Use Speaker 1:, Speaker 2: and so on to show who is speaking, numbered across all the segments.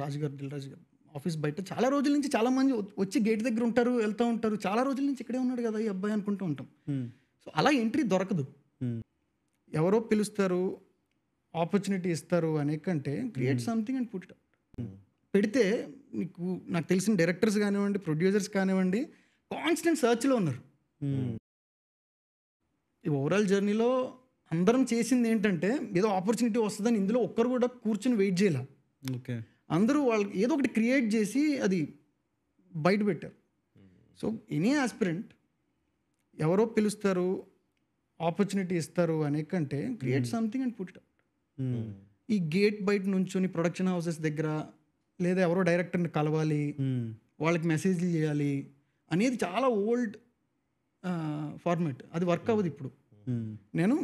Speaker 1: రాజు గారు, దిల్ రాజు గారు ఆఫీస్ బయట చాలా రోజుల నుంచి చాలా మంది వచ్చి గేట్ దగ్గర ఉంటారు, వెళ్తూ ఉంటారు. చాలా రోజుల నుంచి ఇక్కడే ఉన్నాడు కదా ఈ అబ్బాయి అనుకుంటూ ఉంటాం. సో అలా ఎంట్రీ దొరకదు. ఎవరో పిలుస్తారు, ఆపర్చునిటీ ఇస్తారు అనే కంటే create something and put it out. పెడితే నీకు నాకు తెలిసిన డైరెక్టర్స్ కానివ్వండి, ప్రొడ్యూసర్స్ కానివ్వండి, కాన్స్టెంట్ సర్చ్లో ఉన్నారు. ఈ ఓవరాల్ జర్నీలో అందరం చేసింది ఏంటంటే ఏదో ఆపర్చునిటీ వస్తుందని ఇందులో ఒక్కరు కూడా కూర్చుని వెయిట్ చేయాల.
Speaker 2: ఓకే,
Speaker 1: అందరూ వాళ్ళకి ఏదో ఒకటి క్రియేట్ చేసి అది బయట పెట్టారు. సో ఎనీ ఆస్పిరెంట్ ఎవరో పిలుస్తారు, ఆపర్చునిటీ ఇస్తారు అనే కంటే create something and put it out. ఈ గేట్ బయట నుంచొని ప్రొడక్షన్ హౌసెస్ దగ్గర లేదా ఎవరో డైరెక్టర్ని కలవాలి, వాళ్ళకి మెసేజ్లు చేయాలి అనేది చాలా ఓల్డ్ ఫార్మాట్. అది వర్క్ అవ్వదు ఇప్పుడు. నేను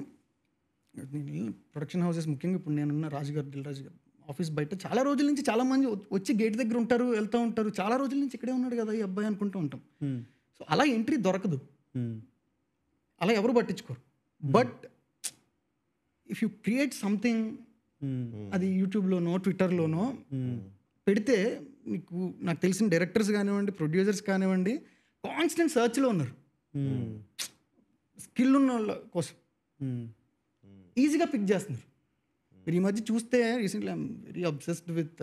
Speaker 1: ప్రొడక్షన్ హౌసెస్ ముఖ్యంగా ఇప్పుడు నేనున్న రాజు గారు, దిల్ రాజు గారు ఆఫీస్ బయట చాలా రోజుల నుంచి చాలా మంది వచ్చి గేట్ దగ్గర ఉంటారు, వెళ్తూ ఉంటారు. చాలా రోజుల నుంచి ఇక్కడే ఉన్నాడు కదా ఈ అబ్బాయి అనుకుంటూ ఉంటాం. సో అలా ఎంట్రీ దొరకదు, అలా ఎవరు పట్టించుకోరు. But if you create something, అది యూట్యూబ్లోనో ట్విట్టర్లోనో పెడితే నీకు నాకు తెలిసిన డైరెక్టర్స్ కానివ్వండి, ప్రొడ్యూసర్స్ కానివ్వండి, కాన్స్టెంట్ సర్చ్లో ఉన్నారు స్కిల్ ఉన్న వాళ్ళ కోసం. ఈజీగా పిక్ చేస్తున్నారు. మీరు ఈ మధ్య చూస్తే recently I'm very obsessed with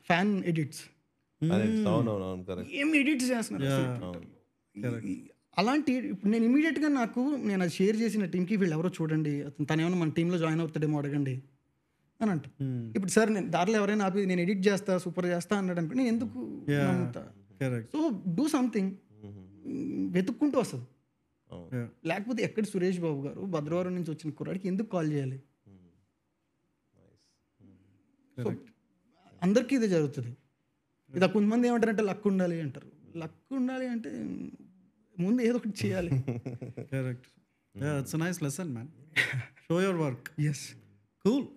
Speaker 1: fan edits. ఏం ఎడిట్స్ చేస్తున్నారు అలాంటి. ఇప్పుడు నేను ఇమీడియట్గా నేను అది షేర్ చేసిన టీంకి వీళ్ళు ఎవరో చూడండి, తను ఏమైనా మన టీంలో జాయిన్ అవుతాడేమో అడగండి అని అంట. ఇప్పుడు సార్ నేను దారిలో ఎవరైనా ఆపి నేను ఎడిట్ చేస్తా, సూపర్ చేస్తా అన్నాడు అనుకో, నేను ఎందుకు నమ్ముతా? సో డూ సంథింగ్, వెతుక్కుంటూ వస్తుంది. లేకపోతే ఎక్కడ సురేష్ బాబు గారు భద్రవరం నుంచి వచ్చిన కుర్రాడికి ఎందుకు కాల్ చేయాలి? సో అందరికీ ఇదే జరుగుతుంది. ఇది కొంతమంది ఏమంటారంటే లక్ ఉండాలి అంటారు. లక్ ఉండాలి అంటే ముందు ఏదో ఒకటి చేయాలి.
Speaker 2: Correct. It's a nice lesson man. Show your work.
Speaker 1: yes
Speaker 2: cool.